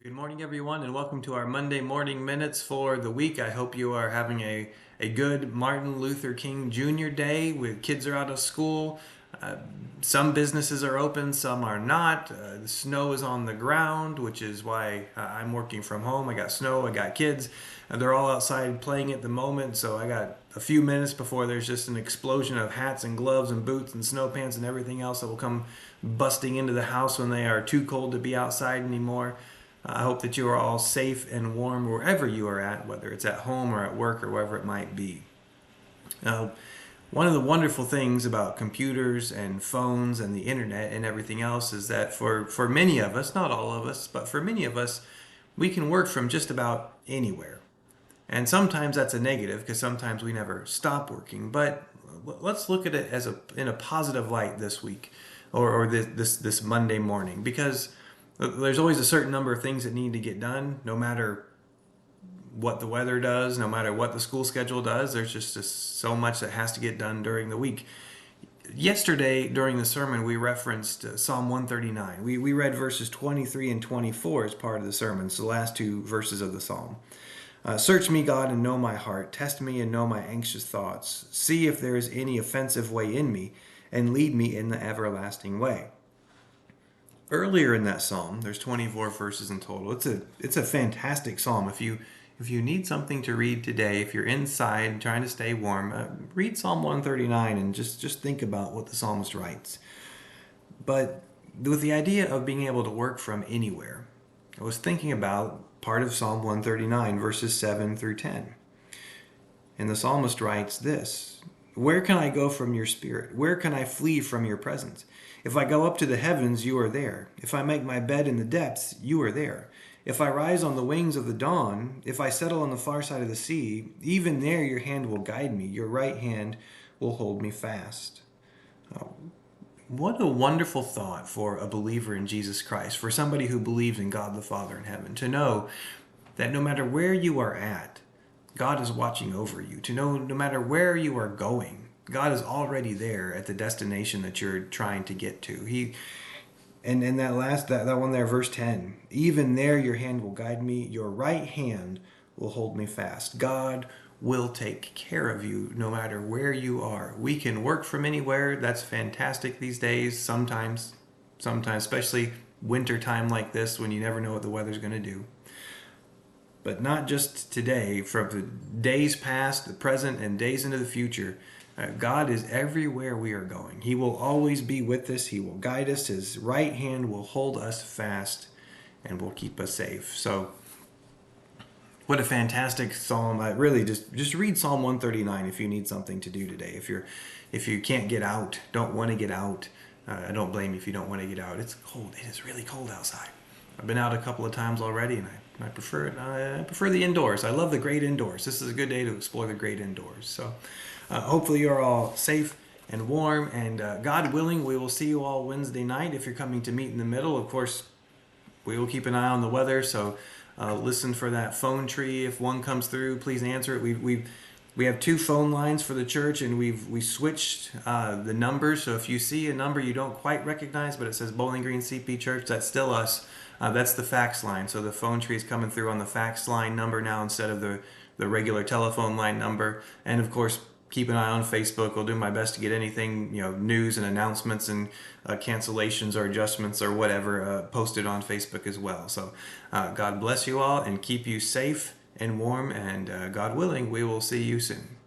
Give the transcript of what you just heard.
Good morning, everyone, and welcome to our Monday morning minutes for the week. I hope you are having a good Martin Luther King Jr. Day with kids are out of school. Uh, some businesses are open, some are not. The snow is on the ground, which is why I'm working from home. I got snow, I got kids, and they're all outside playing at the moment. So I got a few minutes before there's just an explosion of hats and gloves and boots and snow pants and everything else that will come busting into the house when they are too cold to be outside anymore. I hope that you are all safe and warm wherever you are at, whether it's at home or at work or wherever it might be. Uh, One of the wonderful things about computers and phones and the internet and everything else is that for many of us, not all of us, but for many of us, we can work from just about anywhere. And sometimes that's a negative because sometimes we never stop working. But let's look at it as in a positive light this week or this Monday morning, because there's always a certain number of things that need to get done, no matter what the weather does, no matter what the school schedule does. There's just so much that has to get done during the week. Yesterday, during the sermon, we referenced Psalm 139. We read verses 23 and 24 as part of the sermon, so the last two verses of the psalm. Search me, God, and know my heart. Test me and know my anxious thoughts. See if there is any offensive way in me, and lead me in the everlasting way. Earlier in that psalm, there's 24 verses in total. It's a fantastic psalm. If you need something to read today, if you're inside trying to stay warm, read Psalm 139 and just think about what the psalmist writes. But with the idea of being able to work from anywhere, I was thinking about part of Psalm 139, verses 7 through 10. And the psalmist writes this: Where can I go from your spirit? Where can I flee from your presence? If I go up to the heavens, you are there. If I make my bed in the depths, you are there. If I rise on the wings of the dawn, if I settle on the far side of the sea, even there your hand will guide me, your right hand will hold me fast. What a wonderful thought for a believer in Jesus Christ, for somebody who believes in God the Father in heaven, to know that no matter where you are at, God is watching over you. To know no matter where you are going, God is already there at the destination that you're trying to get to. And that one there, verse 10, even there your hand will guide me, your right hand will hold me fast. God will take care of you no matter where you are. We can work from anywhere. That's fantastic these days. Sometimes, especially winter time like this when you never know what the weather's going to do. But not just today, from the days past, the present, and days into the future. God is everywhere we are going. He will always be with us. He will guide us. His right hand will hold us fast and will keep us safe. So, what a fantastic psalm! I really just read Psalm 139 if you need something to do today. If you can't get out, don't want to get out. I don't blame you if you don't want to get out. It's cold. It is really cold outside. I've been out a couple of times already, and I prefer it. I prefer the indoors. I love the great indoors. This is a good day to explore the great indoors. So, hopefully you're all safe and warm, and God willing, we will see you all Wednesday night. If you're coming to meet in the middle, of course, we will keep an eye on the weather. So, listen for that phone tree. If one comes through, please answer it. We have two phone lines for the church, and we switched the numbers. So if you see a number you don't quite recognize, but it says Bowling Green CP Church, that's still us. That's the fax line. So the phone tree is coming through on the fax line number now instead of the regular telephone line number. And of course, keep an eye on Facebook. I'll do my best to get anything, news and announcements and cancellations or adjustments or whatever posted on Facebook as well. So God bless you all and keep you safe and warm. And God willing, we will see you soon.